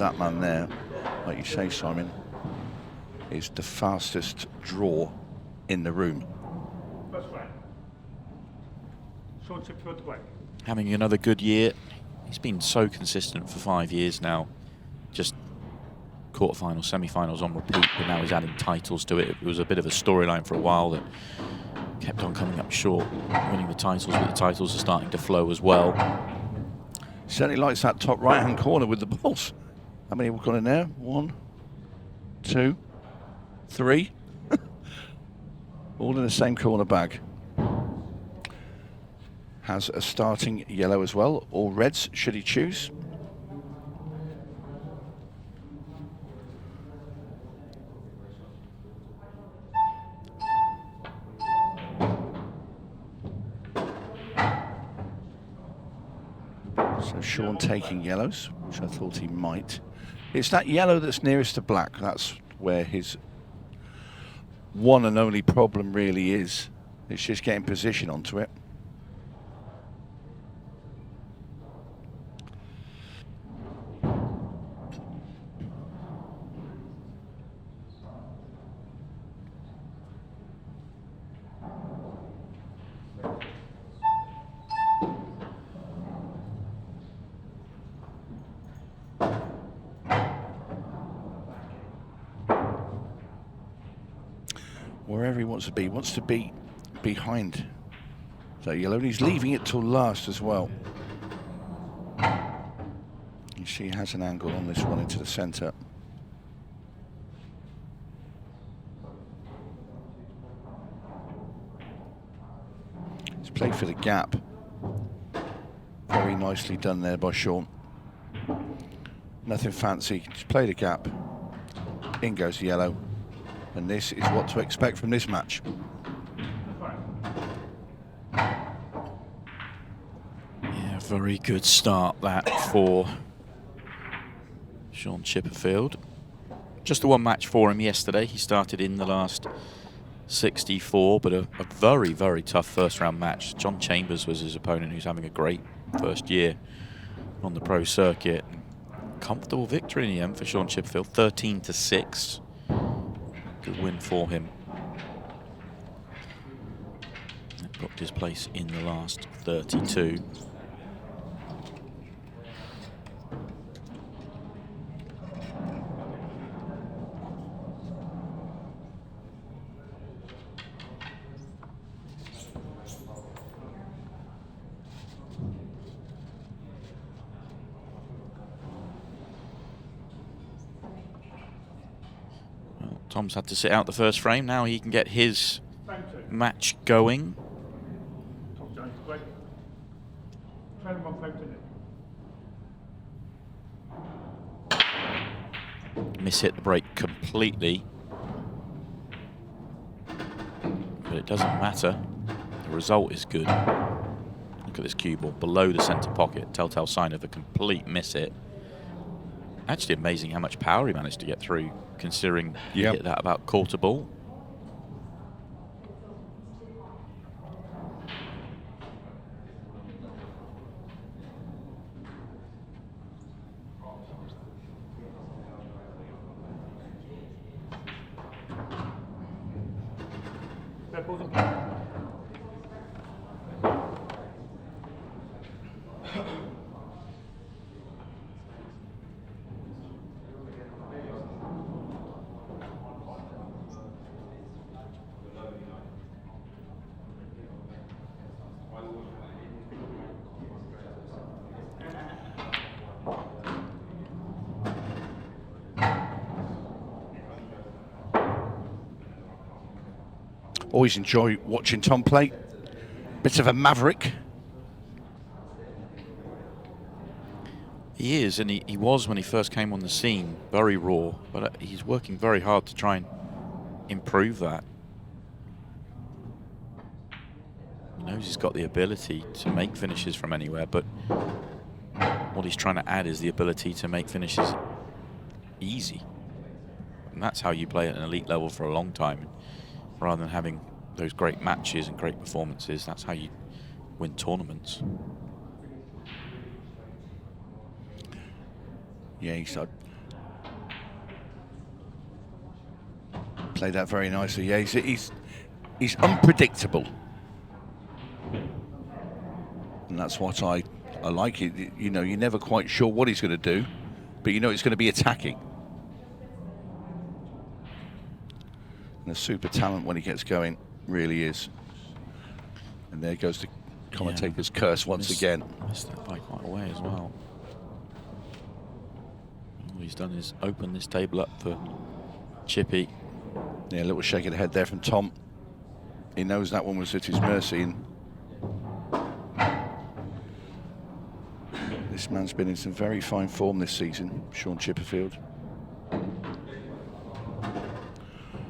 that man there, like you say, Simon, is the fastest draw in the room. Having another good year. He's been so consistent for 5 years now. Just quarterfinals, semi-finals on repeat, but now he's adding titles to it. It was a bit of a storyline for a while that kept on coming up short, winning the titles, but the titles are starting to flow as well. Certainly likes that top right-hand corner with the balls. How many have we got in there? 1, 2, 3. All in the same corner bag. Has a starting yellow as well, or reds should he choose. So Shaun taking yellows, which I thought he might. It's that yellow that's nearest to black. That's where his one and only problem really is. It's just getting position onto it. Wherever he wants to be behind that yellow, and he's leaving it till last as well. You see he has an angle on this one into the centre. He's played for the gap. Very nicely done there by Shaun. Nothing fancy, just played a gap. In goes the yellow. And this is what to expect from this match. Yeah, very good start that for Shaun Chipperfield. Just the one match for him yesterday. He started in the last 64, but a very, very tough first round match. John Chambers was his opponent, who's having a great first year on the pro circuit. Comfortable victory in the end for Shaun Chipperfield, 13-6. Good win for him. That booked his place in the last 32. Tom's had to sit out the first frame. Now he can get his match going. Miss hit the break completely. But it doesn't matter. The result is good. Look at this cue ball below the centre pocket. Telltale sign of a complete miss hit. Actually amazing how much power he managed to get through, considering he hit that about 𝗏𝗃. Always enjoy watching Tom play. Bit of a maverick. He is, and he was when he first came on the scene, very raw, but he's working very hard to try and improve that. He knows he's got the ability to make finishes from anywhere, but what he's trying to add is the ability to make finishes easy. And that's how you play at an elite level for a long time. Rather than having those great matches and great performances, that's how you win tournaments. Yeah, Played that very nicely. Yeah, he's unpredictable. And that's what I like. It. You know, you're never quite sure what he's going to do, but you know it's going to be attacking. And a super talent when he gets going, really is. And there goes the commentator's curse once again. Missed that by quite a way as well. All he's done is open this table up for Chippy. Yeah, a little shake of the head there from Tom. He knows that one was at his mercy. And this man's been in some very fine form this season, Shaun Chipperfield.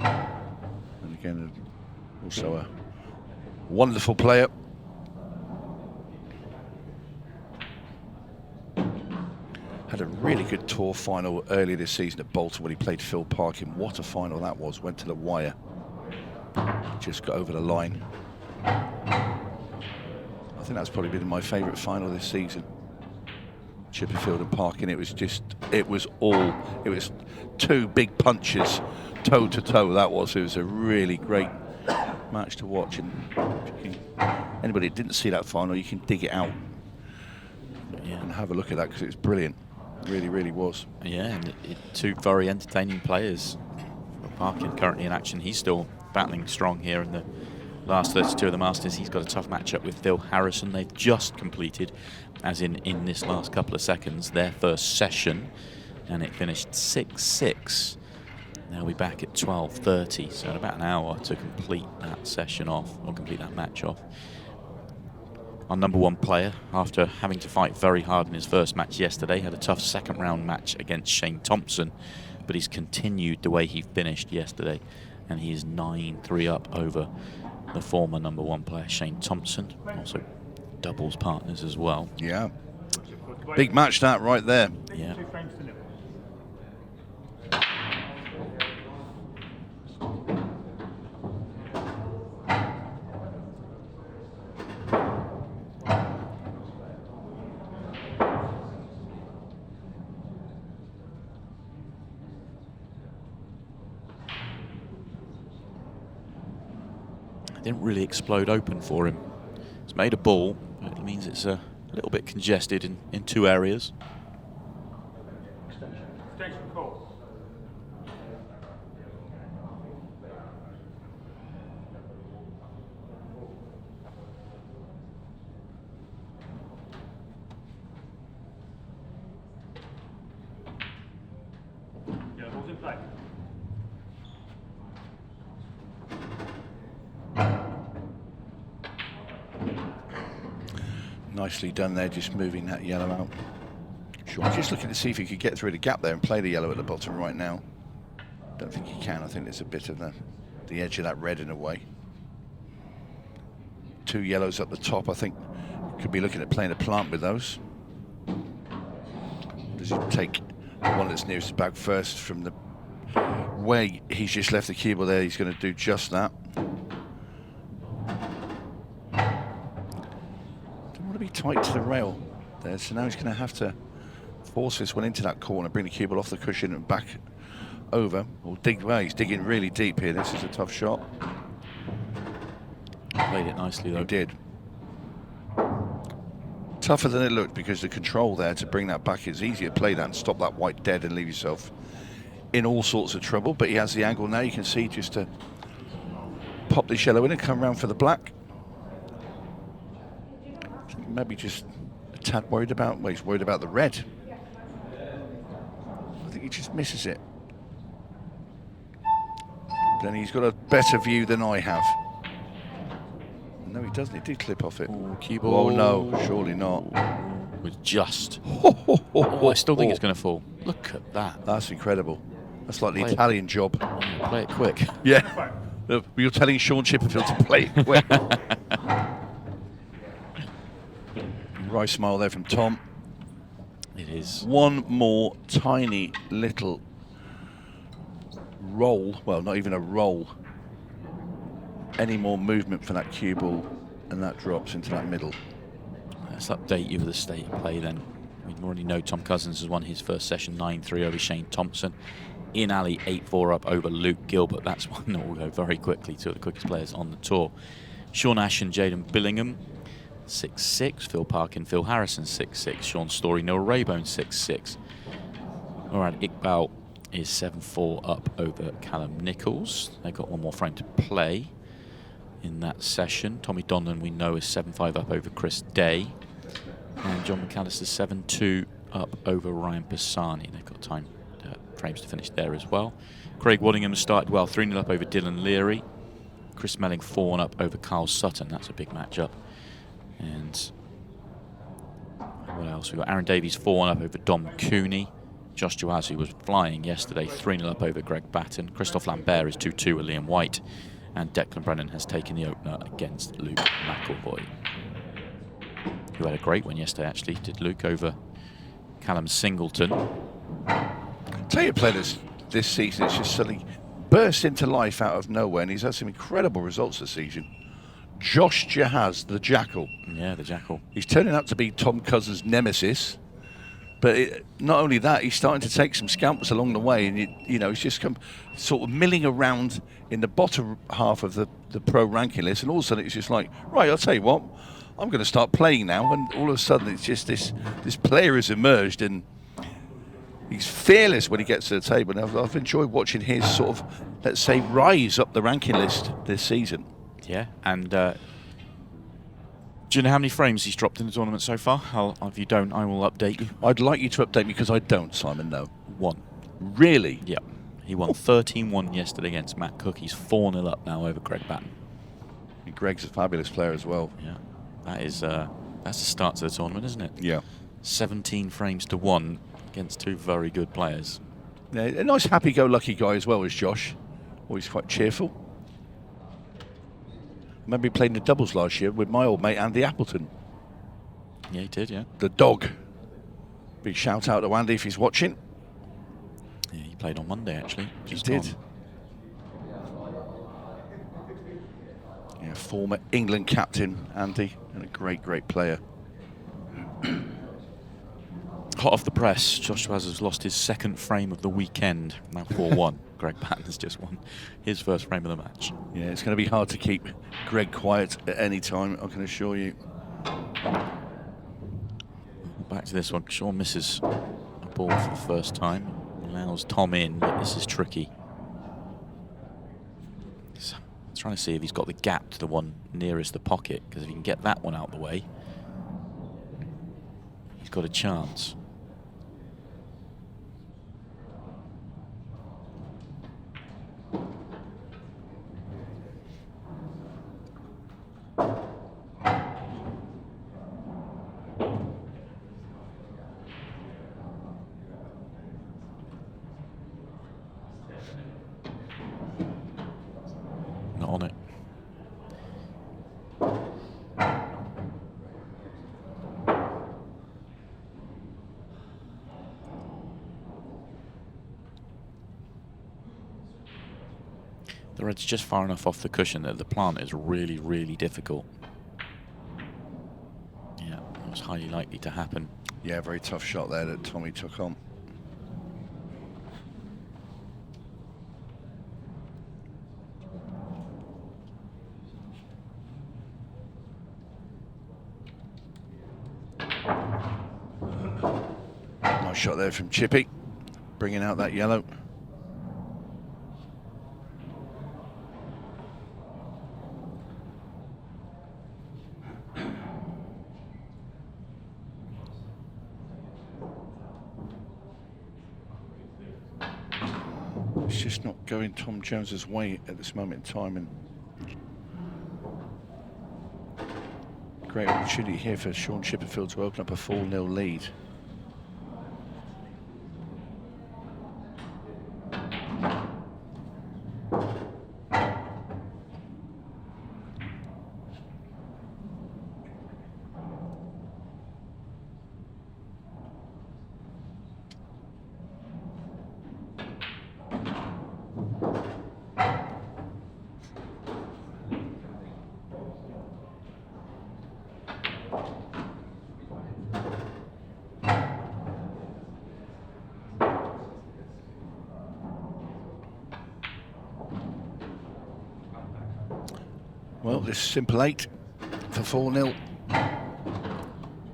And again, also a wonderful player. Had a really good tour final earlier this season at Bolton when he played Phil Parkin. What a final that was. Went to the wire. Just got over the line. I think that's probably been my favourite final this season. Chipperfield and Parkin. It was two big punches, toe to toe. That was. It was a really great match to watch. And anybody that didn't see that final, you can dig it out and have a look at that because it was brilliant. Really, really was. Yeah, and two very entertaining players. Parkin currently in action. He's still battling strong here in the last 32 of the Masters. He's got a tough matchup with Phil Harrison. They've just completed, as in this last couple of seconds, their first session, and it finished 6-6. They'll be back at 12:30, so in about an hour to complete that session off, or complete that match off. Our number one player, after having to fight very hard in his first match yesterday, had a tough second round match against Shane Thompson, but he's continued the way he finished yesterday, and he is 9-3 up over the former number one player, Shane Thompson, also doubles partners as well. Yeah, big match that right there. Yeah. Didn't really explode open for him. It's made a ball, but it means it's a little bit congested in two areas. Yeah, ball's in play. Nicely done there, just moving that yellow out. Shaun just looking to see if he could get through the gap there and play the yellow at the bottom right now. Don't think he can. I think there's a bit of the edge of that red in a way. Two yellows up the top. I think could be looking at playing a plant with those. Does he take the one that's nearest the bag first from the way he's just left the cue ball there? He's going to do just that. Be tight to the rail there, so now he's going to have to force this one into that corner, bring the cue ball off the cushion and back over, or dig. Well, he's digging really deep here. This is a tough shot. Played it nicely though. He did. Tougher than it looked because the control there to bring that back is easier to play that and stop that white dead and leave yourself in all sorts of trouble. But he has the angle now. You can see just to pop this yellow in and come round for the black. Maybe just a tad worried about, well, he's worried about the red. I think he just misses it. Then he's got a better view than I have. No, he doesn't. He did clip off it. Ooh, cue ball. Oh, no, surely not. Was just. Oh, I still think it's going to fall. Look at that. That's incredible. That's like the Italian job. Play it quick. Yeah. You're telling Shaun Chipperfield to play it quick. Right smile there from Tom. It is. One more tiny little roll. Well, not even a roll. Any more movement for that cue ball, and that drops into that middle. Let's update you with the state of play then. We already know Tom Cousins has won his first session 9-3 over Shane Thompson. in alley 8-4 up over Luke Gilbert. That's one that will go very quickly. Two of the quickest players on the tour. Shaun Ash and Jaden Billingham, 6-6. Phil Parkin, Phil Harrison, 6-6. Sean Story, Noah Raybone, 6-6. 𝗨𝗽𝗱𝗵𝗃 is 7-4 up over Callum Nichols. They've got one more frame to play in that session. Tommy Donlan, we know, is 7-5 up over Chris Day. And John McAllister, 7-2 up over Ryan Bassani. They've got time frames to finish there as well. Craig Waddingham started well, 3-0 up over Dylan Leary. Chris Melling, 4-1 up over Carl Sutton. That's a big matchup. And what else? We've got Aaron Davies, 4-1 up over Dom Cooney. Josh Joazzi was flying yesterday, 3-0 up over Greg Batten. Christophe Lambert is 2-2 with Liam White. And Declan Brennan has taken the opener against Luke McElvoy, who had a great win yesterday, actually. Did Luke over Callum Singleton. Tell you, players this season, it's just suddenly burst into life out of nowhere, and he's had some incredible results this season. Josh Jahaz, the Jackal. Yeah, the Jackal. He's turning out to be Tom Cousins' nemesis. But not only that, he's starting to take some scalps along the way, and you know, he's just come sort of milling around in the bottom half of the pro ranking list, and all of a sudden it's just like, right, I'll tell you what, I'm going to start playing now, and all of a sudden it's just this player has emerged, and he's fearless when he gets to the table. And I've enjoyed watching his sort of, let's say, rise up the ranking list this season. Yeah, and do you know how many frames he's dropped in the tournament so far? If you don't, I will update you. I'd like you to update me because I don't, Simon, no. 1. Really? Yep. He won 13-1 yesterday against Matt Cook. He's 4-0 up now over Greg Batten. And Greg's a fabulous player as well. Yeah, that's the start to the tournament, isn't it? Yeah. 17 frames to 1 against two very good players. Yeah, a nice happy-go-lucky guy as well as Josh. Always quite cheerful. Remember he played in the doubles last year with my old mate Andy Appleton. Yeah, he did, yeah. The dog. Big shout out to Andy if he's watching. Yeah, he played on Monday, actually. He did. Yeah, former England captain, Andy, and a great, great player. Hot off the press, Josh Joaz has lost his second frame of the weekend, now 4-1. Greg Batten has just won his first frame of the match. Yeah, it's going to be hard to keep Greg quiet at any time, I can assure you. Back to this one. Shaun misses a ball for the first time. Allows Tom in, but this is tricky. He's trying to see if he's got the gap to the one nearest the pocket, because if he can get that one out of the way, he's got a chance. Not on it. The red's just far enough off the cushion that the plant is really, really difficult. Yeah, that was highly likely to happen. Yeah, very tough shot there that Tommy took on. Nice shot there from Chippy, bringing out that yellow. It's just not going Tom Jones's way at this moment in time, and great opportunity here for Shaun Chipperfield to open up a 4-0 lead. Well, this simple 8 for 4-0.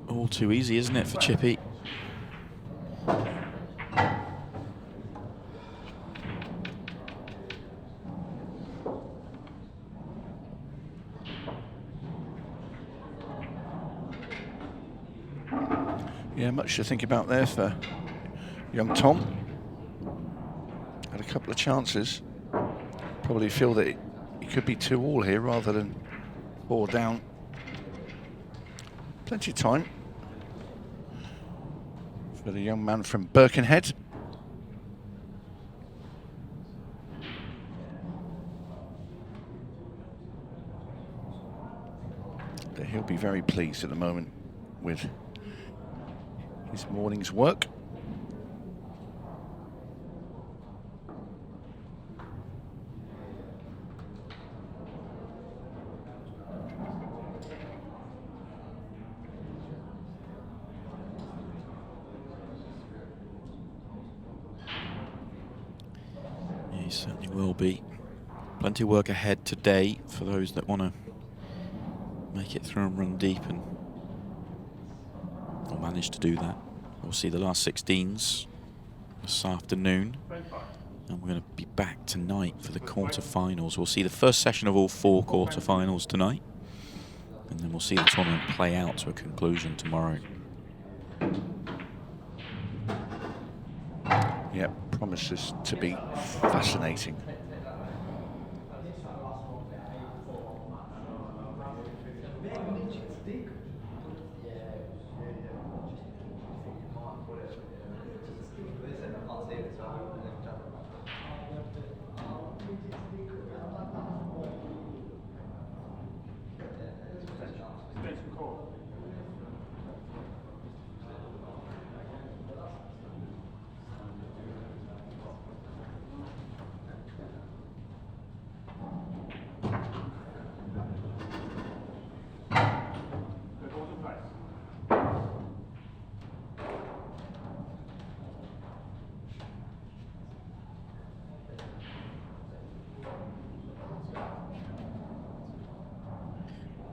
All too easy, isn't it, for Chippy? Yeah, much to think about there for young Tom. Had a couple of chances. Probably feel that it could be 2-all here rather than 4 down. Plenty of time for the young man from Birkenhead. But he'll be very pleased at the moment with his morning's work. Yeah, he certainly will be. Plenty of work ahead today for those that want to make it through and run deep and will manage to do that. We'll see the last 16s this afternoon, and we're going to be back tonight for the quarterfinals. We'll see the first session of all 4 quarterfinals tonight, and then we'll see the tournament play out to a conclusion tomorrow. Yeah, promises to be fascinating.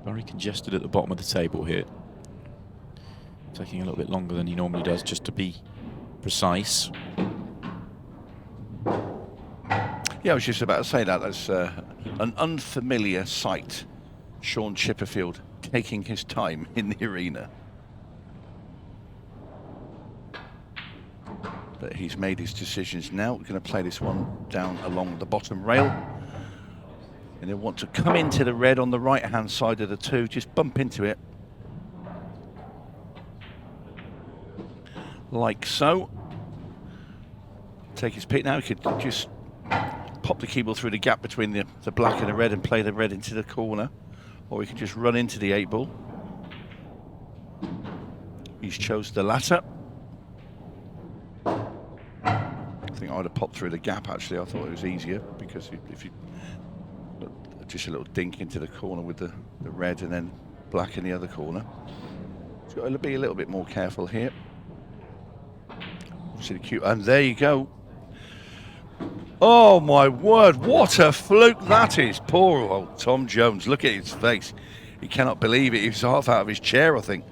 Very congested at the bottom of the table here. Taking a little bit longer than he normally does, just to be precise. Yeah, I was just about to say that. That's an unfamiliar sight. Shaun Chipperfield taking his time in the arena. But he's made his decisions now. We're going to play this one down along the bottom rail. And he'll want to come into the red on the right-hand side of the 2, just bump into it. Like so. Take his pick now. He could just pop the key ball through the gap between the black and the red and play the red into the corner. Or he can just run into the 8 ball. He's chose the latter. I think I'd have popped through the gap, actually. I thought it was easier, because if you just a little dink into the corner with the red and then black in the other corner. He's got to be a little bit more careful here. See the cue, and there you go. Oh my word, what a fluke that is. Poor old Tom Jones, look at his face. He cannot believe it. He was half out of his chair, I think.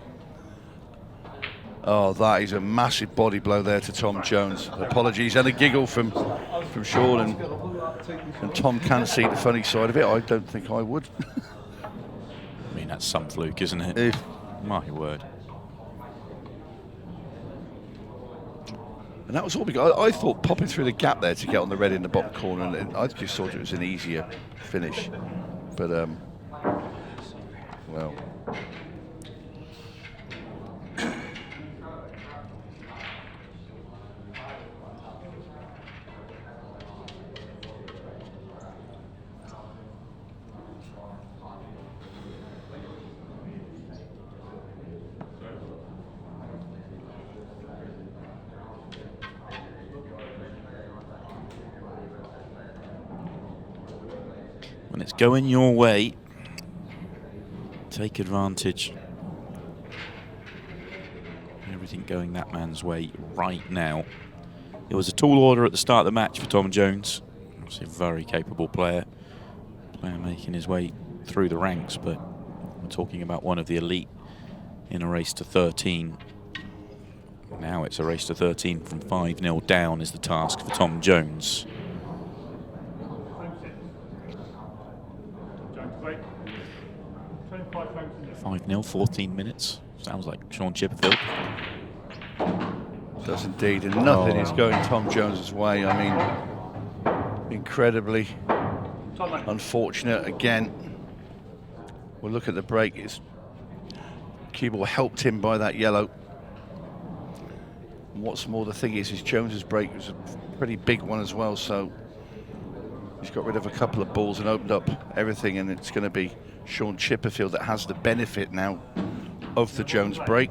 Oh, that is a massive body blow there to Tom Jones. Apologies, and a giggle from Shaun, and Tom can see the funny side of it. I don't think I would. I mean, that's some fluke, isn't it? My word. And that was all because I thought popping through the gap there to get on the red in the bottom corner, and I just thought it was an easier finish. But, well. When it's going your way, take advantage. Everything going that man's way right now. It was a tall order at the start of the match for Tom Jones. Obviously a very capable player. Player making his way through the ranks, but we're talking about one of the elite in a race to 13. Now it's a race to 13 from 5-0 down is the task for Tom Jones. 5-0, 14 minutes. Sounds like Shaun Chipperfield. Does indeed, and nothing is going Tom Jones's way. I mean, incredibly unfortunate again. We'll look at the break. 𝗘𝗃𝗵𝗵 helped him by that yellow. And what's more, the thing is Jones's break was a pretty big one as well, so he's got rid of a couple of balls and opened up everything, and it's going to be Shaun Chipperfield that has the benefit now of the Jones break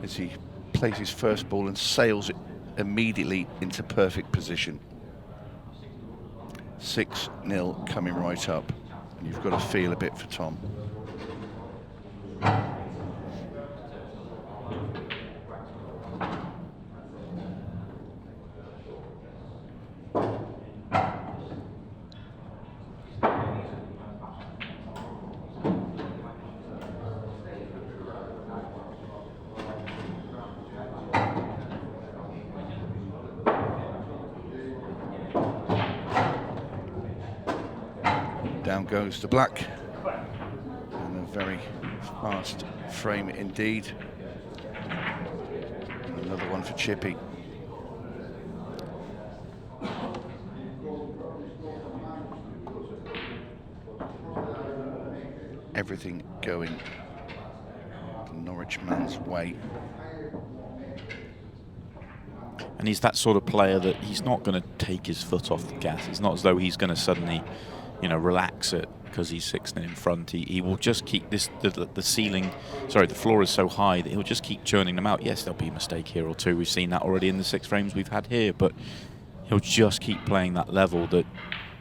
as he plays his first ball and sails it immediately into perfect position. 6-0 coming right up, and you've got to feel a bit for Tom. Down goes the black, and a very fast frame indeed. Another one for Chippy. Everything going the Norwich man's way. And he's that sort of player that he's not going to take his foot off the gas. It's not as though he's going to suddenly, you know, relax it because he's 6-0 in front. He will just keep this, the floor is so high that he'll just keep churning them out. Yes, there'll be a mistake here or two. We've seen that already in the 6 frames we've had here, but he'll just keep playing that level that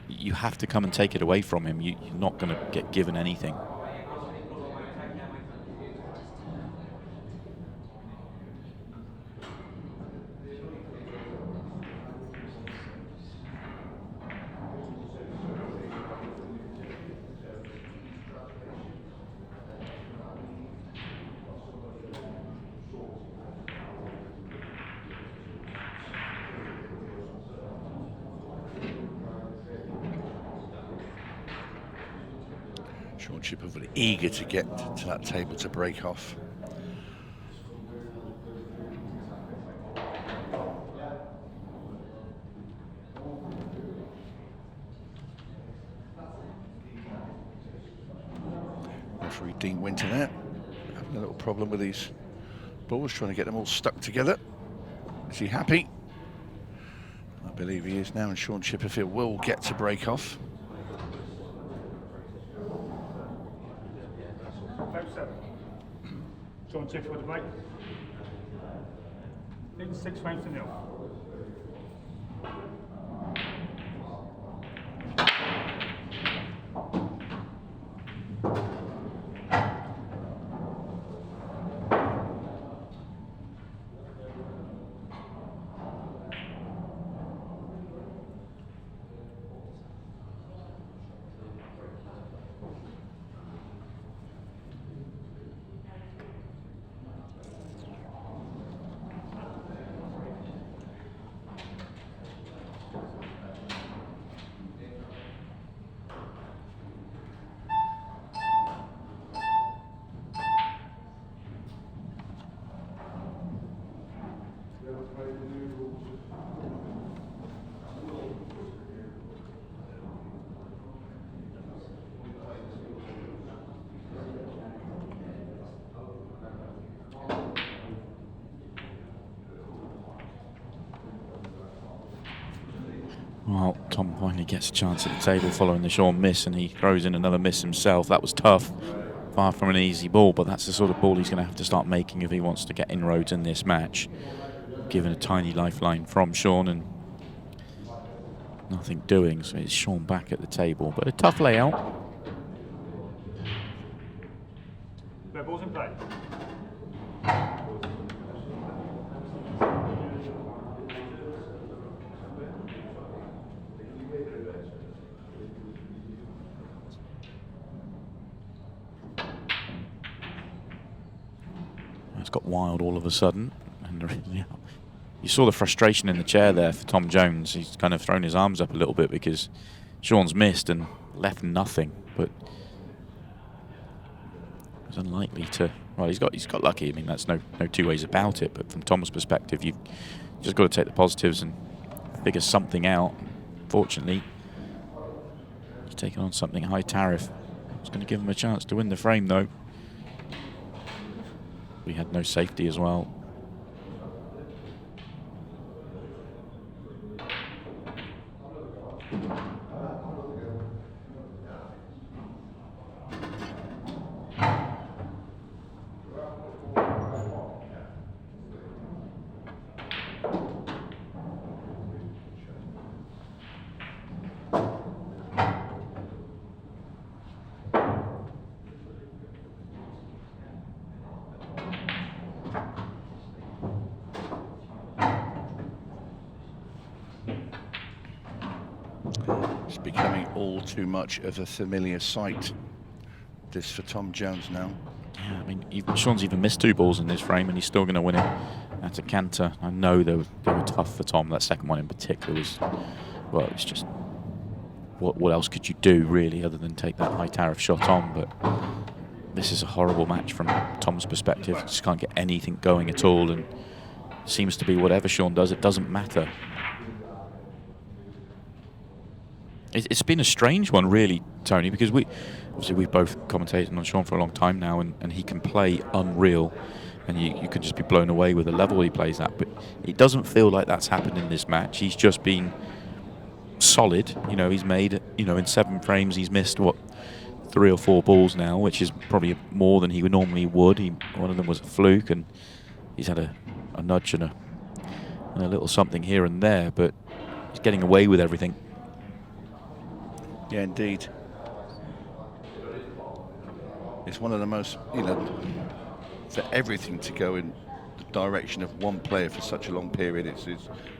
you have to come and take it away from him. You're not going to get given anything. Shaun Chipperfield eager to get to that table to break off. Referee Dean Winter there, having a little problem with these balls, trying to get them all stuck together. Is he happy? I believe he is now, and Shaun Chipperfield will get to break off. Shaun Chipperfield to break. In 6 frames to 0. Well, Tom finally gets a chance at the table following the Shaun miss, and he throws in another miss himself. That was tough, far from an easy ball, but that's the sort of ball he's going to have to start making if he wants to get inroads in this match. Given a tiny lifeline from Shaun and nothing doing, so it's Shaun back at the table, but a tough layout. Their balls in play. It's got wild all of a sudden. And yeah, you saw the frustration in the chair there for Tom Jones. He's kind of thrown his arms up a little bit because Shaun's missed and left nothing. But it was unlikely to. Well, he's got lucky. I mean, that's no two ways about it. But from Tom's perspective, you've just got to take the positives and figure something out. Fortunately, he's taken on something high tariff. It's going to give him a chance to win the frame, though. We had no safety as well. It's becoming all too much of a familiar sight, this for Tom Jones now. Yeah, I mean, Shaun's even missed 2 balls in this frame and he's still going to win it at a canter. I know they were tough for Tom. That second one in particular was, well, it's just, what else could you do, really, other than take that high tariff shot on? But this is a horrible match from Tom's perspective. Just can't get anything going at all, and seems to be whatever Shaun does, it doesn't matter. It's been a strange one, really, Tony, because we've both commentated on Shaun for a long time now, and he can play unreal, and you can just be blown away with the level he plays at. But it doesn't feel like that's happened in this match. He's just been solid. You know, he's made, in 7 frames, he's missed, 3 or 4 balls now, which is probably more than he would normally would. One of them was a fluke, and he's had a nudge and a little something here and there, but he's getting away with everything. Yeah, indeed. It's one of the most, for everything to go in the direction of one player for such a long period, it's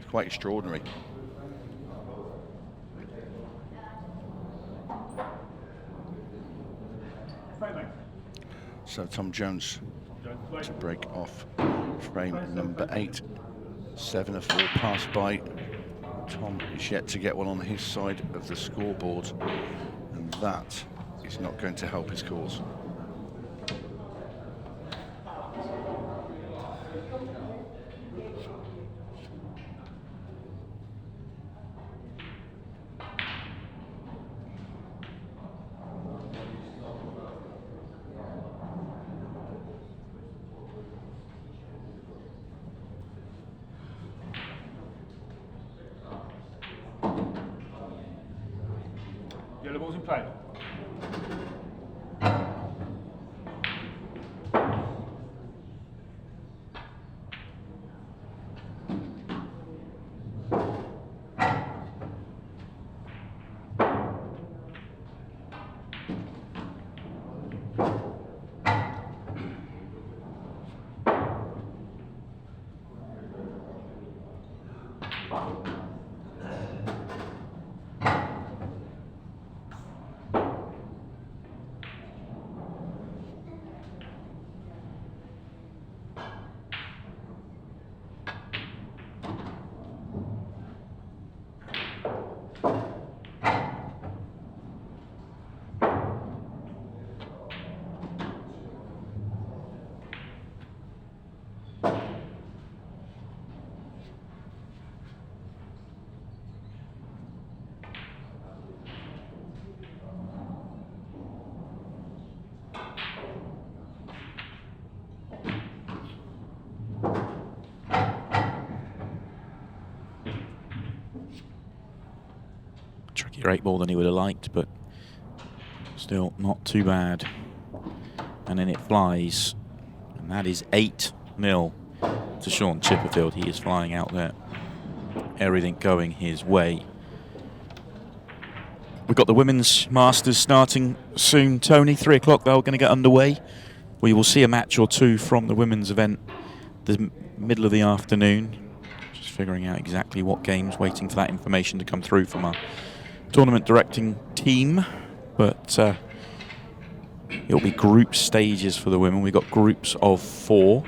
quite extraordinary. So Tom Jones to break off frame number 8. 7 of 4 passed by. Tom is yet to get one on his side of the scoreboard, and that is not going to help his cause. Yellow ball's in play. Trickier 8 ball than he would have liked, but still not too bad. And then it flies, and that is 8-0 to Shaun Chipperfield. He is flying out there. Everything going his way. We've got the Women's Masters starting soon, Tony. 3 o'clock, they're going to get underway. We will see a match or 2 from the women's event the middle of the afternoon. Just figuring out exactly what games, waiting for that information to come through from our tournament directing team. But it'll be group stages for the women. We've got groups of 4.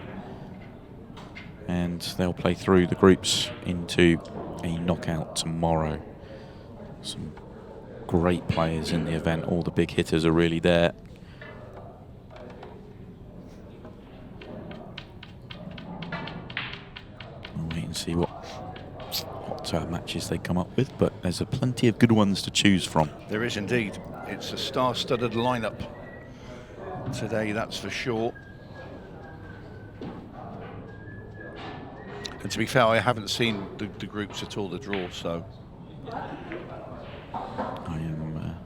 And they'll play through the groups into a knockout tomorrow. Some great players in the event. All the big hitters are really there. We'll wait and see what hot matches they come up with, but there's plenty of good ones to choose from. There is indeed. It's a star-studded lineup today, that's for sure. And to be fair, I haven't seen the groups at all, the draw, so. I am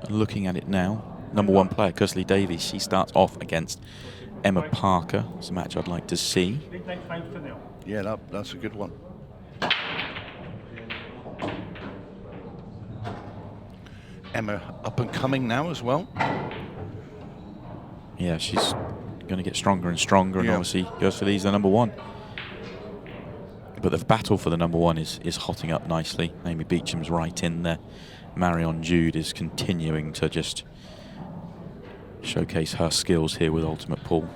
looking at it now. Number 1 player, 𝗪𝗁𝘃𝗲𝗍 Davies. She starts off against Emma Parker. It's a match I'd like to see. Yeah, that's a good one. Emma up and coming now as well. Yeah, she's going to get stronger and stronger, and obviously goes for these, the number 1. But the battle for the number 1 is hotting up nicely. Amy Beecham's right in there. Marion Jude is continuing to just showcase her skills here with Ultimate Pool,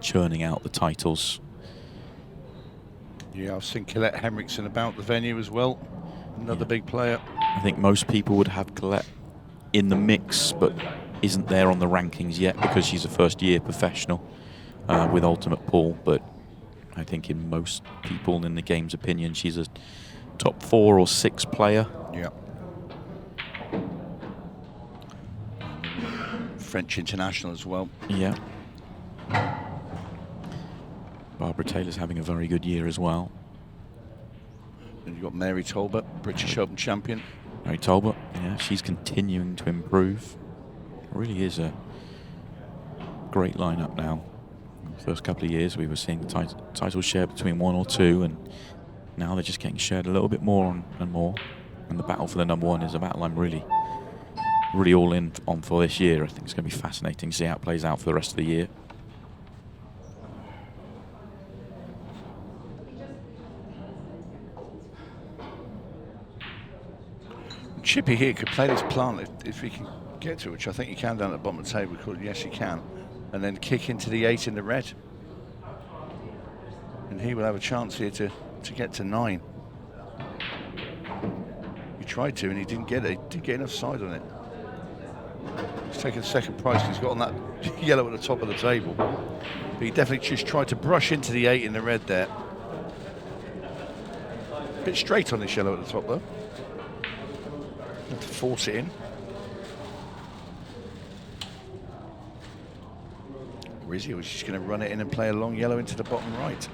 churning out the titles. Yeah, I've seen Colette Henriksen about the venue as well. Another big player. I think most people would have Colette in the mix, but isn't there on the rankings yet because she's a first-year professional with Ultimate Pool. But I think in most people in the game's opinion, she's a top 4 or 6 player. Yeah. French international as well. Yeah. Barbara Taylor's having a very good year as well. And you've got 𝗪𝗁𝗱, British Open champion. 𝗪𝗁𝗱, yeah, she's continuing to improve. Really is a great lineup now. The first couple of years we were seeing the titles shared between 1 or 2, and now they're just getting shared a little bit more and more. And the battle for the number 1 is a battle I'm really all in on for this year. I think it's going to be fascinating to see how it plays out for the rest of the year. Chippy here could play this plant if he can get to it, which I think he can down at the bottom of the table. Because yes, he can. And then kick into the 8 in the red. And he will have a chance here to get to 9. He tried to and he didn't get it. He didn't get enough side on it. He's taking second prize because he's got on that yellow at the top of the table. But he definitely just tried to brush into the 8 in the red there. A bit straight on this yellow at the top though. Have to force it in. Or is he? Or is he just going to run it in and play a long yellow into the bottom right?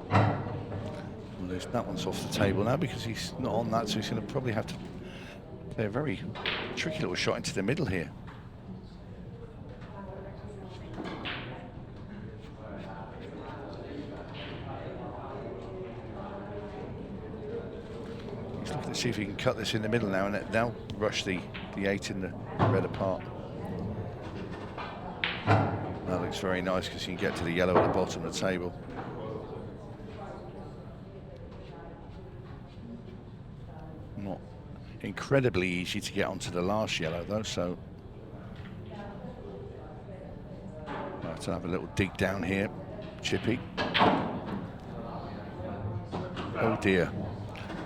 Well, that one's off the table now because he's not on that, so he's going to probably have to play a very tricky little shot into the middle here. He's looking to see if he can cut this in the middle now and now rush the 8 in the red apart. That looks very nice because you can get to the yellow at the bottom of the table. Not incredibly easy to get onto the last yellow though, so I'll have to have a little dig down here. Chippy. Oh dear.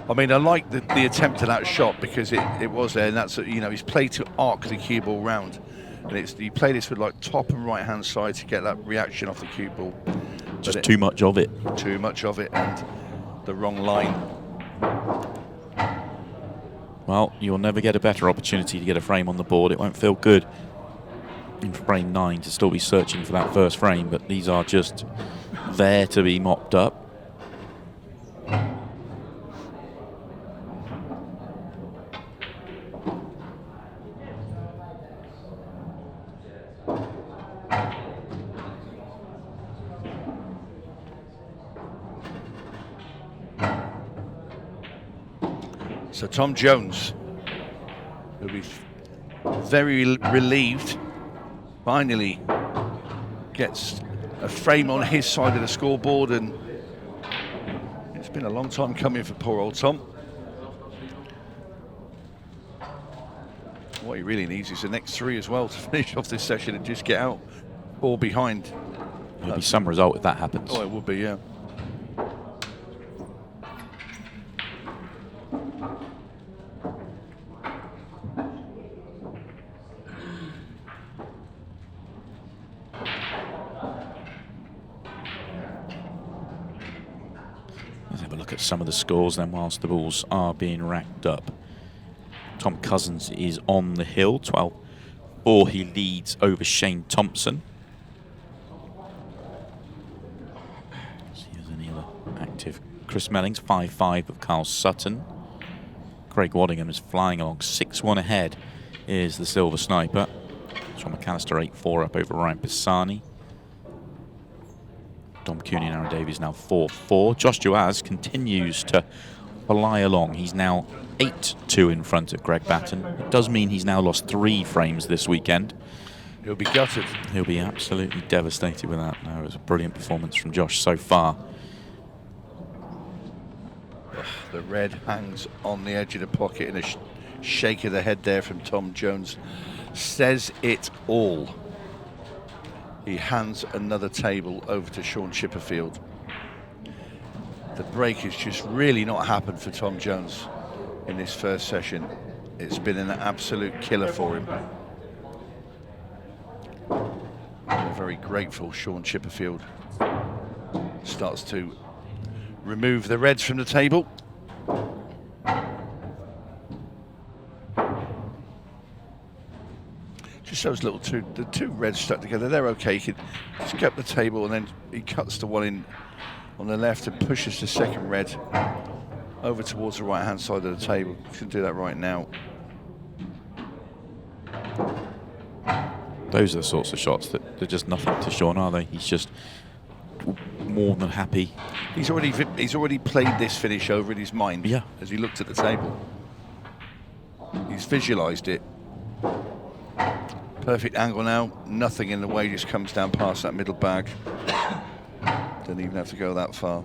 I mean, I like the attempt at that shot because it was there, and that's, you know, he's played to arc the cue ball round. And you play this with like top and right hand side to get that reaction off the cue ball. Just too much of it. Too much of it and the wrong line. Well, you'll never get a better opportunity to get a frame on the board. It won't feel good in frame 9 to still be searching for that first frame, but these are just there to be mopped up. So Tom Jones will be very relieved. Finally gets a frame on his side of the scoreboard, and it's been a long time coming for poor old Tom. What he really needs is the next 3 as well to finish off this session and just get out 4 behind. There'll be some result if that happens. Oh, it would be, yeah. Let's have a look at some of the scores then whilst the balls are being racked up. Tom Cousins is on the hill, 12-4. He leads over Shane Thompson. See if there's any other active. Chris Mellings, 5-5 of Carl Sutton. Craig Waddingham is flying along, 6-1 ahead is the Silver Sniper. Sean McAllister, 8-4 up over Ryan Pisani. Dom Cooney and Aaron Davies now 4-4. Josh Juaz continues to fly along. He's now 8-2 in front of Greg Batten. It does mean he's now lost 3 frames this weekend. He'll be gutted. He'll be absolutely devastated with that. No, it was a brilliant performance from Josh so far. The red hangs on the edge of the pocket, and a shake of the head there from Tom Jones says it all. He hands another table over to Shaun Chipperfield. The break has just really not happened for Tom Jones in this first session. It's been an absolute killer for him. We're very grateful Shaun Chipperfield starts to remove the reds from the table. Just those little the two reds stuck together, they're okay. He can just get up the table and then he cuts the one in on the left and pushes the second red over towards the right hand side of the table. He can do that right now. Those are the sorts of shots that they're just nothing to Shaun, are they? He's just more than happy. He's already played this finish over in his mind, yeah, as he looked at the table. He's visualised it. Perfect angle now, nothing in the way, just comes down past that middle bag. Doesn't even have to go that far.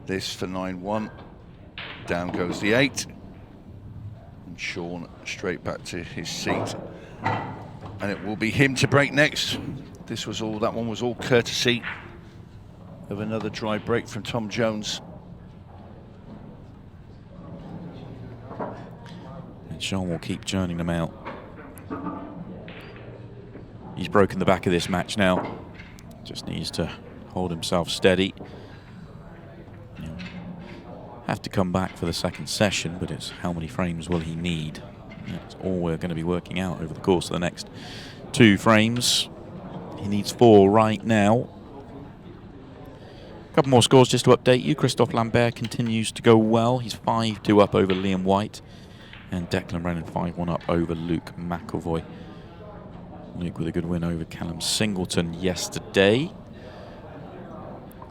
This for 9-1. Down goes the 8. And Shaun straight back to his seat. And it will be him to break next. That one was all courtesy of another dry break from Tom Jones. And Shaun will keep churning them out. He's broken the back of this match now. Just needs to hold himself steady. He'll have to come back for the second session, but it's how many frames will he need? That's all we're going to be working out over the course of the next 2 frames. He needs 4 right now. A couple more scores just to update you. Christophe Lambert continues to go well. He's 5-2 up over Liam White. And Declan Brennan 5-1 up over Luke McElvoy. Luke with a good win over Callum Singleton yesterday.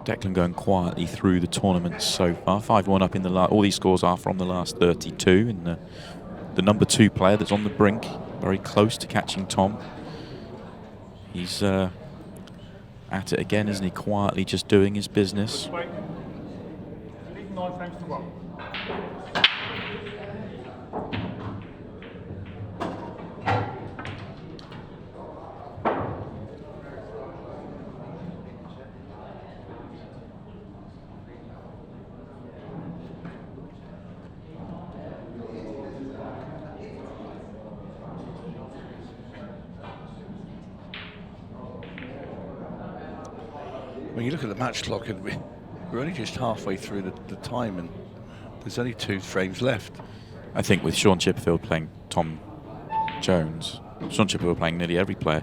Declan going quietly through the tournament so far. 5-1 up in the all these scores are from the last 32. And the number 2 player that's on the brink, very close to catching Tom. He's at it again, isn't he? Quietly just doing his business. When you look at the match clock, and we're only just halfway through the time, and there's only 2 frames left. I think with Shaun Chipperfield playing Tom Jones, Shaun Chipperfield playing nearly every player,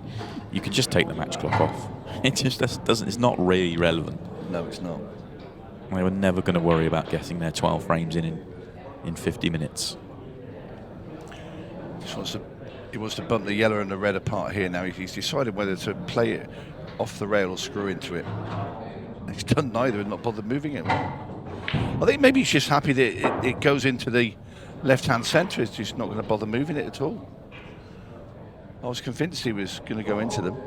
you could just take the match clock off. It just doesn't. It's not really relevant. No, it's not. They were never going to worry about getting their 12 frames in 50 minutes. He wants to bump the yellow and the red apart here now. He's decided whether to play it off the rail or screw into it. He's done neither and not bothered moving it. I think maybe he's just happy that it goes into the left-hand centre. He's just not going to bother moving it at all. I was convinced he was going to go into them.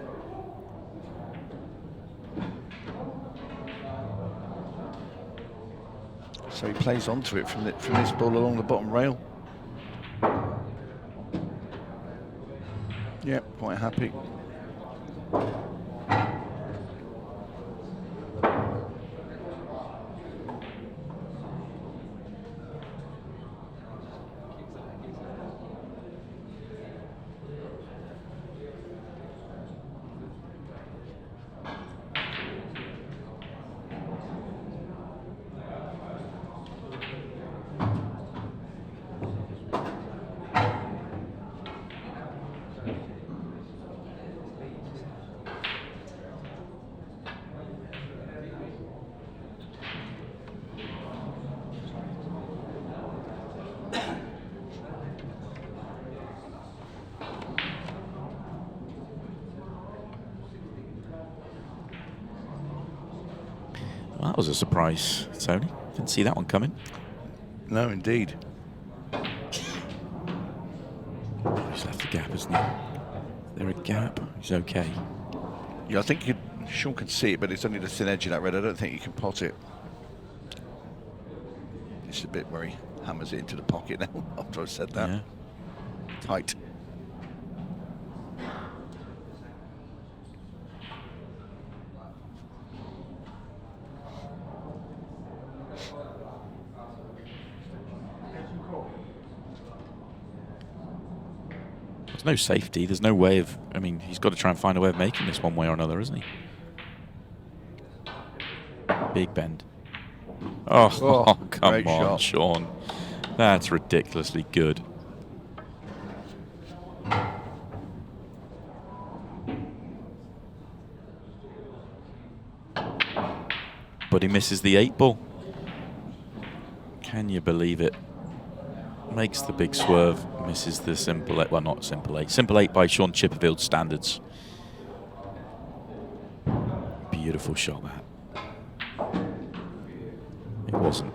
So he plays onto it from this ball along the bottom rail. Yep, quite happy. that was a surprise, Tony. Didn't see that one coming. No, indeed. He's left the gap, isn't he? Is there a gap? He's okay. Yeah, I think Shaun can see it, but it's only the thin edge of that red. I don't think you can pot it. It's a bit where he hammers it into the pocket now after I said that. Yeah. Tight. There's no safety. There's no way of... I mean, he's got to try and find a way of making this one way or another, isn't he? Big bend. Oh, come on, shot. Shaun. That's ridiculously good. But he misses the 8 ball. Can you believe it? Makes the big swerve, misses the simple 8. Well, not simple 8. Simple 8 by Shaun Chipperfield standards. Beautiful shot, that. It wasn't.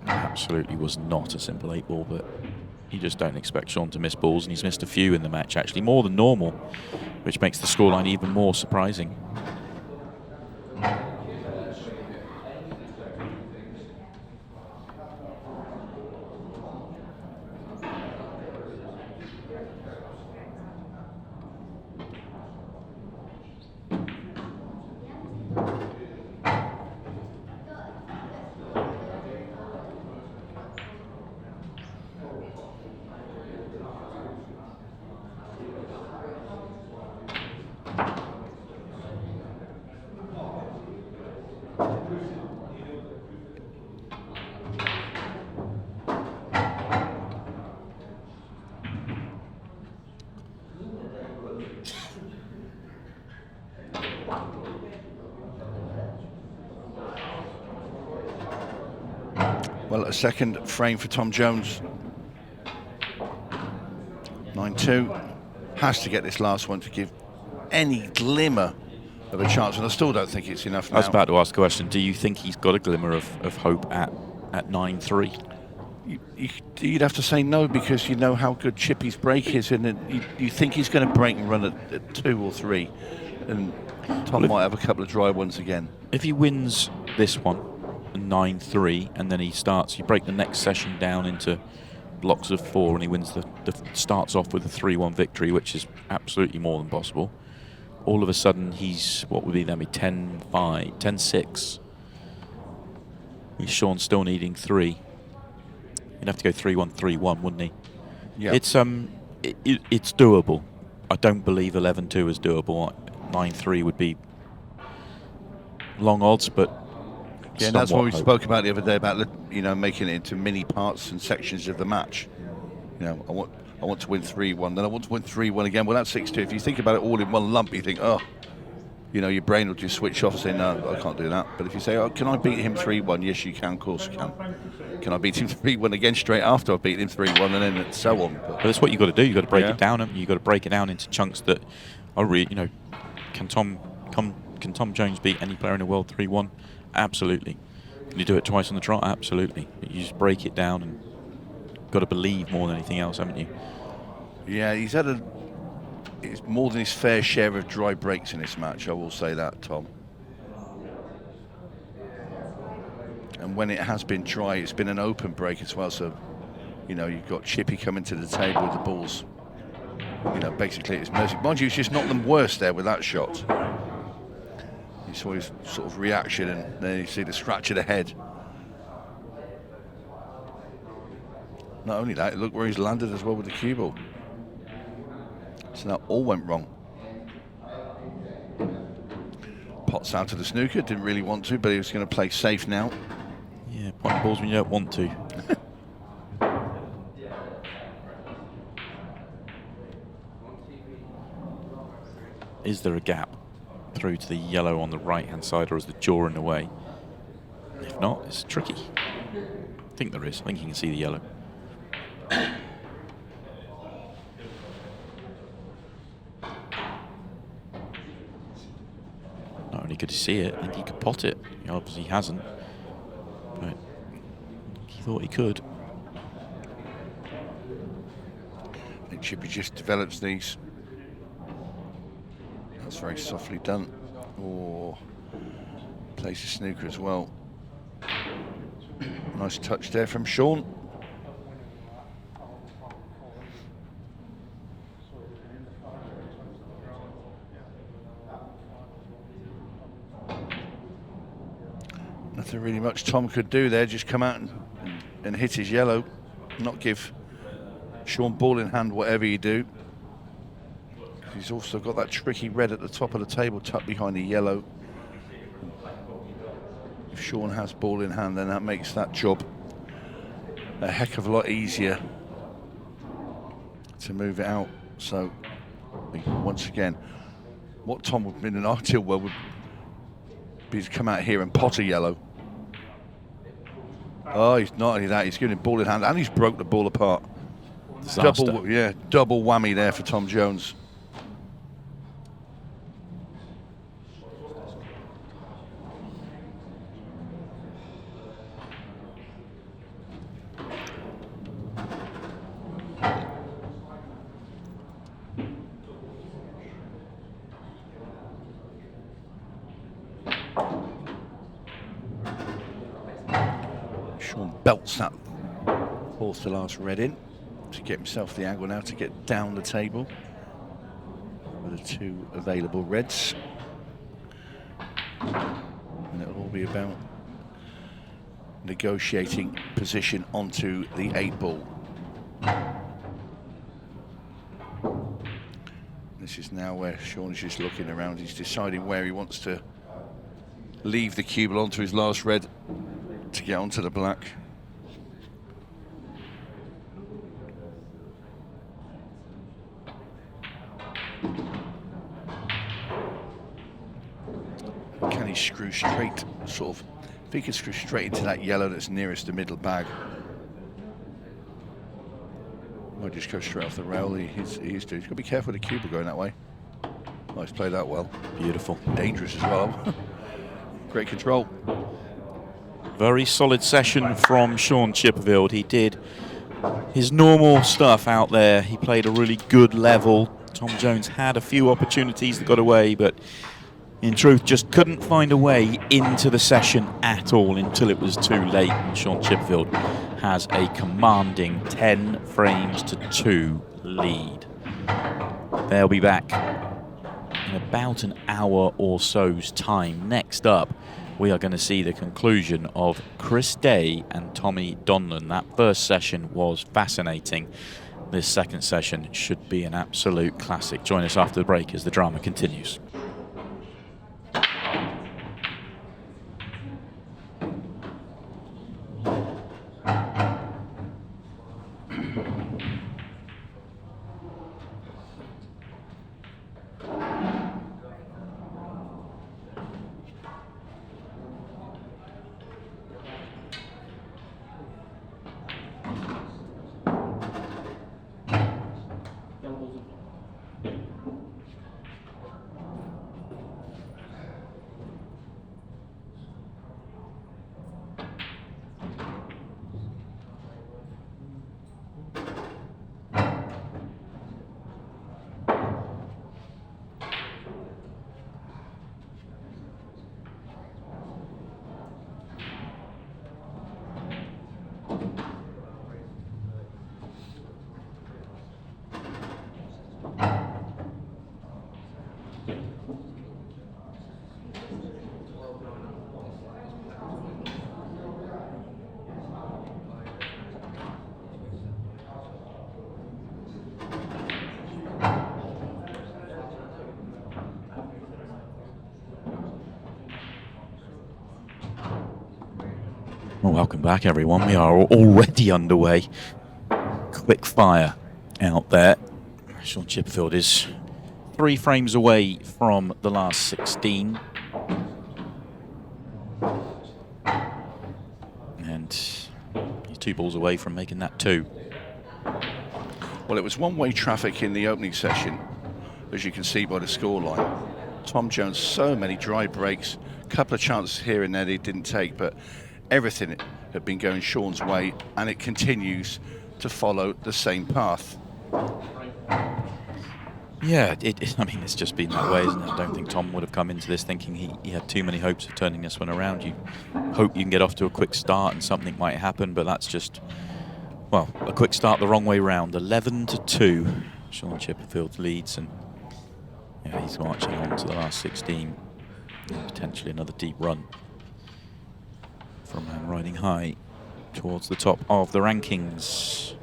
Absolutely was not a simple 8 ball, but you just don't expect Shaun to miss balls, and he's missed a few in the match, actually, more than normal, which makes the scoreline even more surprising. Well, a second frame for Tom Jones. 9-2. Has to get this last one to give any glimmer of a chance, and I still don't think it's enough now. I was about to ask a question. Do you think he's got a glimmer of hope at 9-3? You'd have to say no, because you know how good Chippy's break is, and you think he's going to break and run at 2 or 3, and Tom might have a couple of dry ones again. If he wins this one, 9-3, and then you break the next session down into blocks of 4, and he wins starts off with a 3-1 victory, which is absolutely more than possible. All of a sudden, he's, what would be then, 10-5, 10-6. Is Shaun still needing 3? He'd have to go 3-1, 3-1, wouldn't he? Yeah. It's doable. I don't believe 11-2 is doable. 9-3 would be long odds, but yeah, and that's what we spoke about the other day, about, you know, making it into mini parts and sections of the match. You know, I want to win 3-1, then I want to win 3-1 again. Well, that's 6-2. If you think about it all in one lump, you think, oh, you know, your brain will just switch off and say, no, I can't do that. But if you say, oh, can I beat him 3-1? Yes, you can, of course you can. Can I beat him 3-1 again straight after I beat him 3-1, and then so on. But that's what you've got to do. You've got to break it down. You've got to break it down into chunks that are really, you know, can Tom Jones beat any player in the world 3-1? Absolutely. Can you do it twice on the trot? Absolutely. But you just break it down, and got to believe more than anything else, haven't you? Yeah, he's had it's more than his fair share of dry breaks in this match, I will say that, Tom. And when it has been dry, it's been an open break as well. So, you know, you've got Chippy coming to the table with the balls. You know, basically it's mercy. Mind you, he's just not the worst there with that shot. You saw his sort of reaction, and then you see the scratch of the head. Not only that, look where he's landed as well with the cue ball. So that all went wrong. Pots out to the snooker, didn't really want to, but he was going to play safe now. Yeah, potting balls when you don't want to. Is there a gap through to the yellow on the right-hand side, or is the jaw in the way? If not, it's tricky. I think there is. I think you can see the yellow. Not only could he see it, I think he could pot it. He obviously hasn't. thought he could. And Chippy just develops these. That's very softly done. Or plays the snooker as well. Nice touch there from Shaun. Nothing really much Tom could do there, just come out and hit his yellow, not give Shaun ball in hand whatever you do. He's also got that tricky red at the top of the table tucked behind the yellow. If Shaun has ball in hand, then that makes that job a heck of a lot easier to move it out. So once again, what Tom would in an ideal world would be to come out here and pot a yellow. Oh, he's not only that, he's giving him ball in hand and he's broke the ball apart. Disaster. Double whammy there for Tom Jones. Shaun belts that fourth to last red in to get himself the angle now to get down the table with the two available reds. And it'll all be about negotiating position onto the 8-ball. This is now where Shaun is just looking around. He's deciding where he wants to leave the cue ball onto his last red to get onto the black. Can he screw straight, sort of, if he can screw straight into that yellow that's nearest the middle bag. Might just go straight off the rail. He's got to be careful with the cue ball going that way. Oh, he's played that well. Beautiful. Dangerous as well. Great control. Very solid session from Shaun Chipperfield. He did his normal stuff out there. He played a really good level. Tom Jones had a few opportunities that got away, but in truth just couldn't find a way into the session at all until it was too late. And Shaun Chipperfield has a commanding 10 frames to 2 lead. They'll be back in about an hour or so's time. Next up, we are going to see the conclusion of Chris Day and Tommy Donlan. That first session was fascinating. This second session should be an absolute classic. Join us after the break as the drama continues. Well, welcome back, everyone. We are already underway. Quick fire out there. Shaun Chipperfield is 3 frames away from the last 16. And he's 2 balls away from making that 2. Well, it was one-way traffic in the opening session, as you can see by the scoreline. Tom Jones, so many dry breaks, couple of chances here and there he didn't take, but everything had been going Shaun's way, and it continues to follow the same path. Yeah, I mean, it's just been that way, isn't it? I don't think Tom would have come into this thinking he had too many hopes of turning this one around. You hope you can get off to a quick start and something might happen, but that's just, well, a quick start the wrong way round. 11-2, Shaun Chipperfield leads, and yeah, he's marching on to the last 16. Potentially another deep run from him, riding high towards the top of the rankings.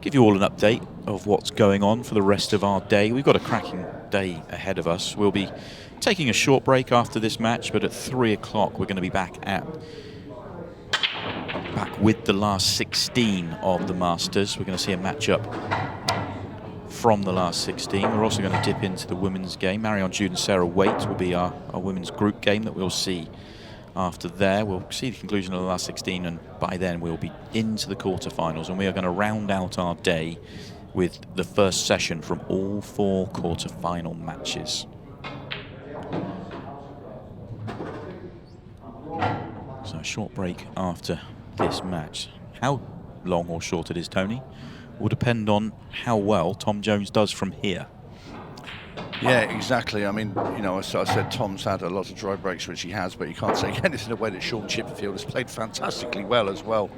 Give you all an update of what's going on for the rest of our day. We've got a cracking day ahead of us. We'll be taking a short break after this match, but at 3 o'clock we're going to be back with the last 16 of the Masters. We're going to see a matchup from the last 16. We're also going to dip into the women's game. Marion Jude and Sarah Waite will be our women's group game that we'll see after there. We'll see the conclusion of the last 16, and by then we'll be into the quarterfinals, and we are going to round out our day with the first session from all 4 quarterfinal matches. So a short break after this match. How long or short it is, Tony, will depend on how well Tom Jones does from here. Yeah, exactly. I mean, you know, as I said, Tom's had a lot of dry breaks, which he has, but you can't say anything away that Shaun Chipperfield has played fantastically well as well.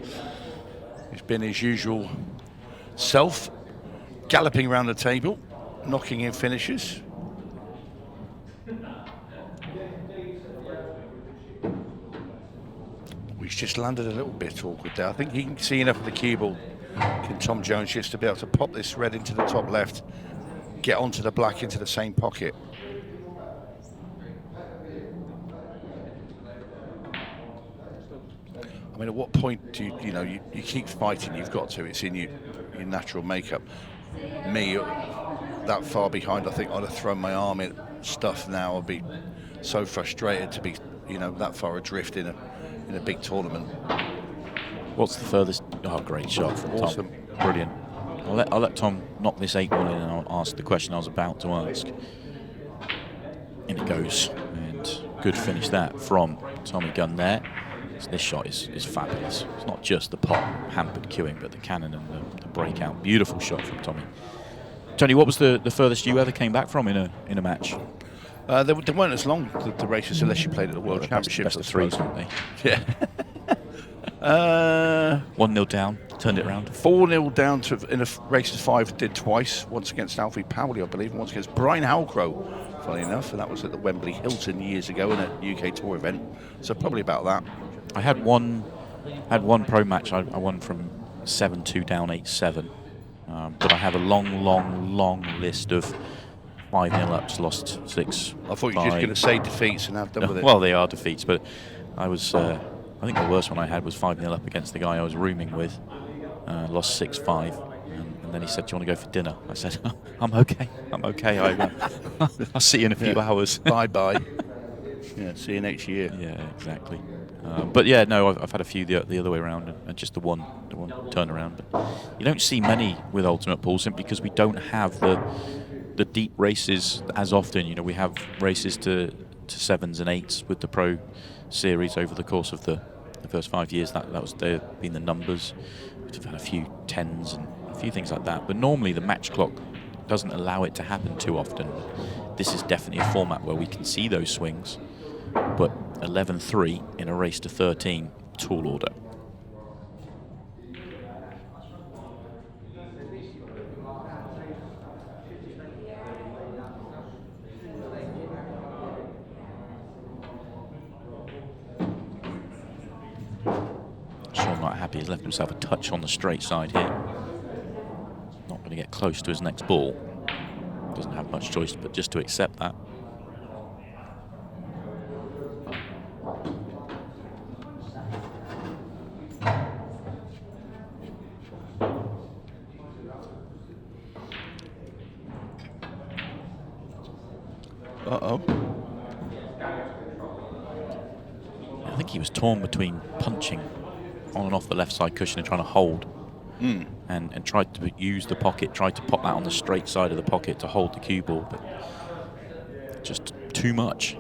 He's been his usual self, galloping around the table, knocking in finishes. He's just landed a little bit awkward there. I think he can see enough of the cue ball, can Tom Jones, just to be able to pop this red into the top left, get onto the black into the same pocket. I mean, at what point do you keep fighting? You've got to. It's in your natural makeup. Me, that far behind, I think I'd have thrown my arm in stuff now. I'd be so frustrated to be, that far adrift in a big tournament. What's the furthest? Oh, great shot from Awesome. Tom. Brilliant. I'll let Tom knock this 8-1 in, and I'll ask the question I was about to ask. In it goes. And good finish that from Tommy Gunn there. So this shot is fabulous. It's not just the pop hampered queuing, but the cannon and the breakout. Beautiful shot from Tommy. Tony, what was the furthest you ever came back from in a match? They weren't as long, the races, unless you played at the World Championships. Best of 3s, weren't they? Yeah. 1-0 down, turned it around. 4-0 down in a race of 5, did twice. Once against 𝗨𝗡𝗵𝗆, I believe, and once against Brian Halcrow, funny enough, and that was at the Wembley Hilton years ago in a UK Tour event. So probably about that. I had one pro match. I won from 7-2 down 8-7, but I have a long list of 5-0 ups, lost 6. I thought you were just going to say defeats and have done with it. Well, they are defeats, but I was. I think the worst one I had was 5-0 up against the guy I was rooming with. Lost 6-5, and then he said, "Do you want to go for dinner?" I said, "I'm okay. I'll see you in a few hours." Bye. Yeah, see you next year. Yeah, exactly. But yeah, no, I've had a few the other way around, and just the one turnaround. But you don't see many with Ultimate Pool simply because we don't have the deep races as often. We have races to 7s and 8s with the Pro Series over the course of the first 5 years. They've been the numbers. We've had a few 10s and a few things like that. But normally the match clock doesn't allow it to happen too often. This is definitely a format where we can see those swings. But 11-3 in a race to 13, tall order. Shaun not happy. He's left himself a touch on the straight side here. Not going to get close to his next ball. Doesn't have much choice but just to accept that. I think he was torn between punching on and off the left side cushion and trying to hold, and tried to use the pocket, tried to pop that on the straight side of the pocket to hold the cue ball, but just too much.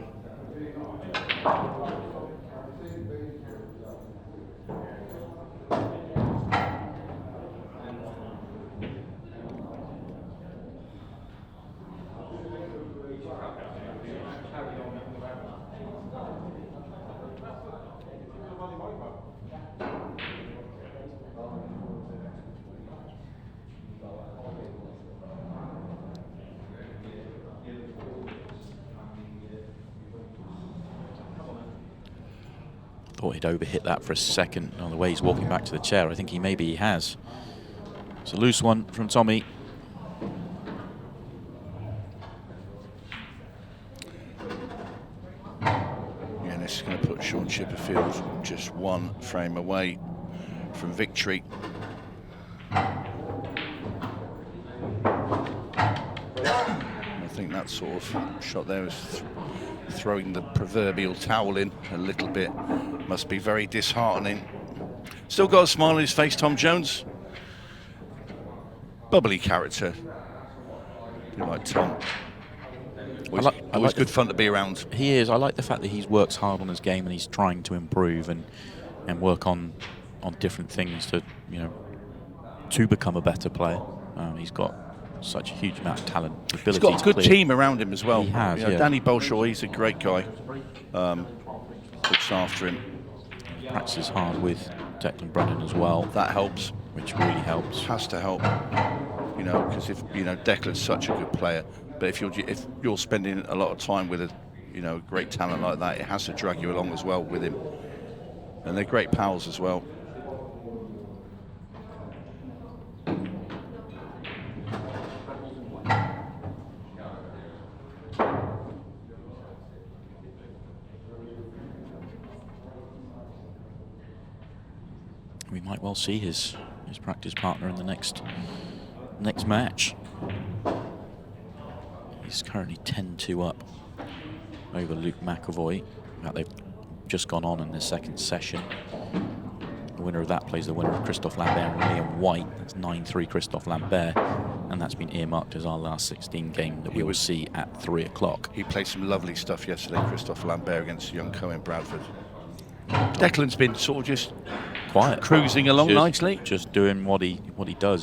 Thought he'd overhit that for a second. On the way he's walking back to the chair, I think he has. It's a loose one from Tommy. Yeah, this is going to put Shaun Chipperfield just one frame away from victory. I think that sort of shot there was throwing the proverbial towel in a little bit. Must be very disheartening. Still got a smile on his face, Tom Jones. Bubbly character. You like Tom. Always good fun to be around. He is. I like the fact that he works hard on his game and he's trying to improve and work on different things to, you know, to become a better player. He's got such a huge amount of talent. He's got a good team around him as well. He has, you know, yeah. 𝗍𝗍𝗃𝗍, he's a great guy. Looks after him. He practices hard with Declan Brennan as well. That helps. Which really helps. Has to help. You know, because if you know Declan's such a good player, but if you're spending a lot of time with a great talent like that, it has to drag you along as well with him. And they're great pals as well. We might well see his practice partner in the next match. He's currently 10-2 up over 𝗪𝘁𝗪𝗃𝗍𝗿. In fact, they've just gone on in the second session. The winner of that plays the winner of Christophe Lambert and Liam White. That's 9-3 Christophe Lambert, and that's been earmarked as our last 16 game that we will see at 3 o'clock. He played some lovely stuff yesterday, Christophe Lambert against young Cohen Bradford. Declan's been sort of just quiet, cruising along nicely, just doing what he does.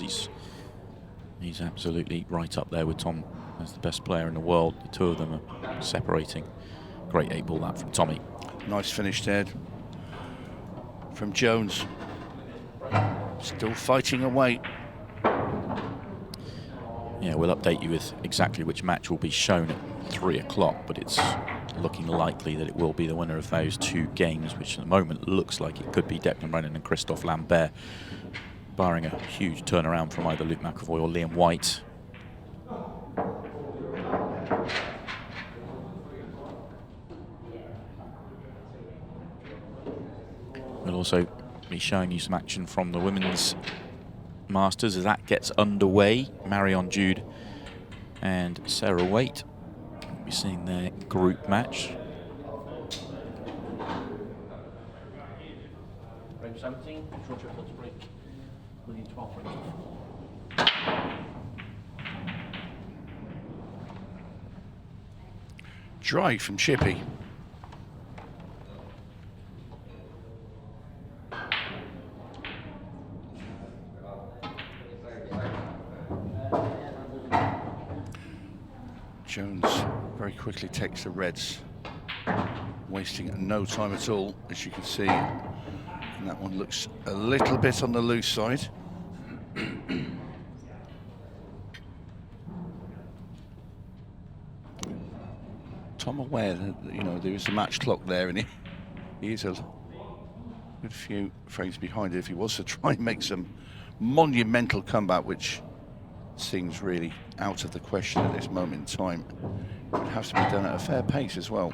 He's absolutely right up there with Tom as the best player in the world. The two of them are separating. Great 8-ball that from Tommy. Nice finish there from Jones. Still fighting away. Yeah, we'll update you with exactly which match will be shown at 3 o'clock, but it's looking likely that it will be the winner of those two games, which at the moment looks like it could be Declan Brennan and Christophe Lambert, barring a huge turnaround from either 𝗪𝘁𝗪𝗍𝗃𝗍 or Liam White. We'll also be showing you some action from the Women's Masters as that gets underway. Marion Jude and Sarah Waite. We'll be seeing their group match. Frame 17, Shaun Chipperfield to break. Leading 12 frames. Drive from Chippy. Jones very quickly takes the reds, wasting no time at all, as you can see. And that one looks a little bit on the loose side. Tom aware that, you know, there is a match clock there, and he is a good few frames behind it if he was to try and make some monumental comeback, which seems really out of the question at this moment in time. It would have to be done at a fair pace as well.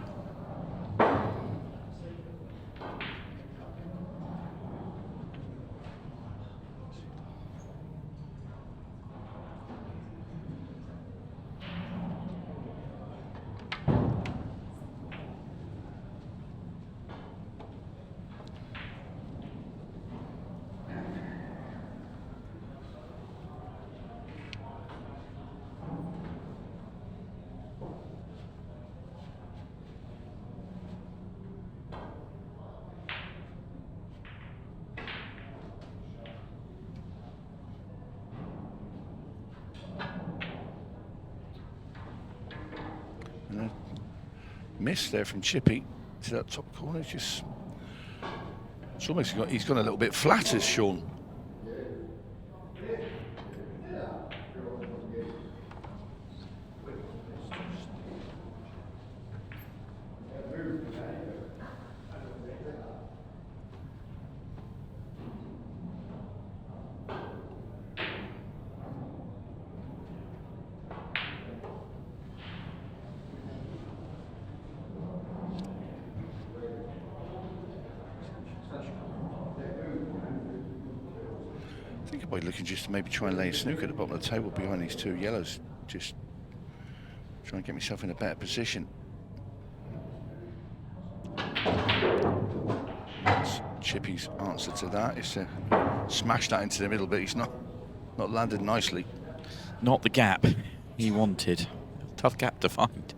Miss there from Chippy to that top corner. It's almost he's gone a little bit flat as Shaun. I think about looking just to maybe try and lay a snooker at the bottom of the table behind these two yellows. Just try and get myself in a better position. That's Chippy's answer to that is to smash that into the middle, but he's not landed nicely. Not the gap he wanted. Tough gap to find.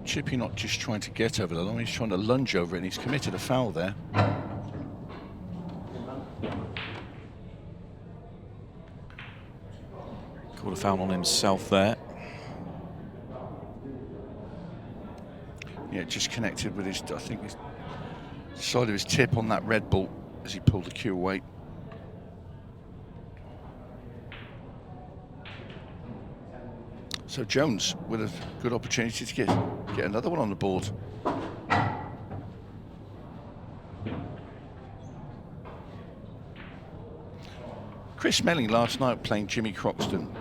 Chippy not just trying to get over the line, he's trying to lunge over it, and he's committed a foul there. Called a foul on himself there. Yeah, just connected with his, I think, his side of his tip on that red ball as he pulled the cue away. So Jones with a good opportunity to get another one on the board. Chris Smelling last night playing Jimmy Croxton.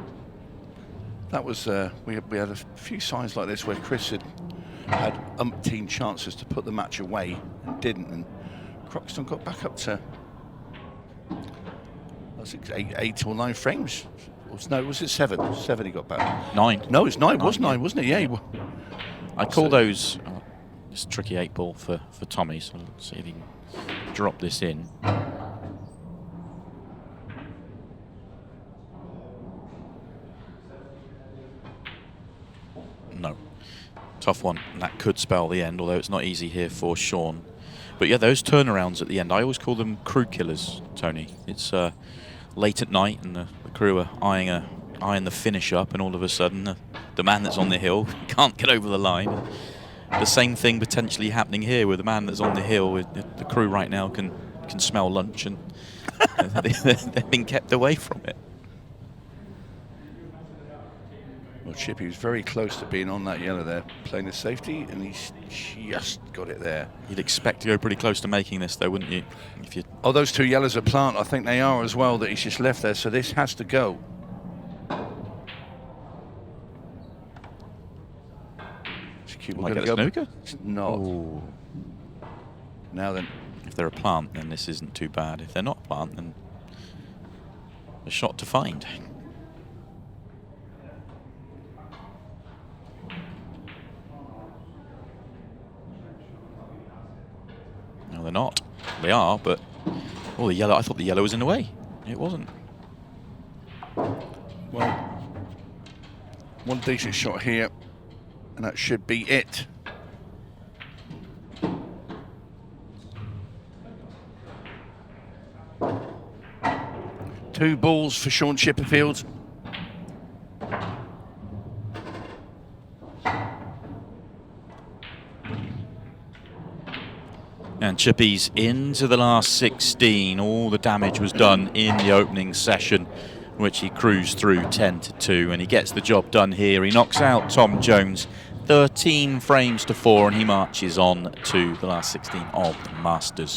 That was we had a few signs like this where Chris had umpteen chances to put the match away and didn't, and Croxton got back up to I think 8 or 9 frames. No, was it 7? 7 he got back. 9. No, it's 9. It was 9, yeah. Wasn't it? Yeah. I call those this tricky 8 ball for Tommy, so let's see if he can drop this in. No. Tough one. And that could spell the end, although it's not easy here for Shaun. But yeah, those turnarounds at the end, I always call them crew killers, Tony. It's late at night and the crew are eyeing the finish up, and all of a sudden the man that's on the hill can't get over the line. The same thing potentially happening here with the man that's on the hill. The crew right now can smell lunch, and they've been kept away from it. Well, Chippy was very close to being on that yellow there, playing the safety, and he's just got it there. You'd expect to go pretty close to making this, though, wouldn't you? If you... Oh, those two yellows are plant. I think they are as well, that he's just left there, so this has to go. Might get a snooker? It's not. Ooh. Now then. If they're a plant, then this isn't too bad. If they're not a plant, then a shot to find. No, they're not. They are, but oh, the yellow. I thought the yellow was in the way. It wasn't. Well, one decent shot here, and that should be it. Two balls for Shaun Chipperfield. And Chippy's into the last 16. All the damage was done in the opening session, which he cruised through 10-2, and he gets the job done here. He knocks out Tom Jones 13 frames to 4, and he marches on to the last 16 of the Masters.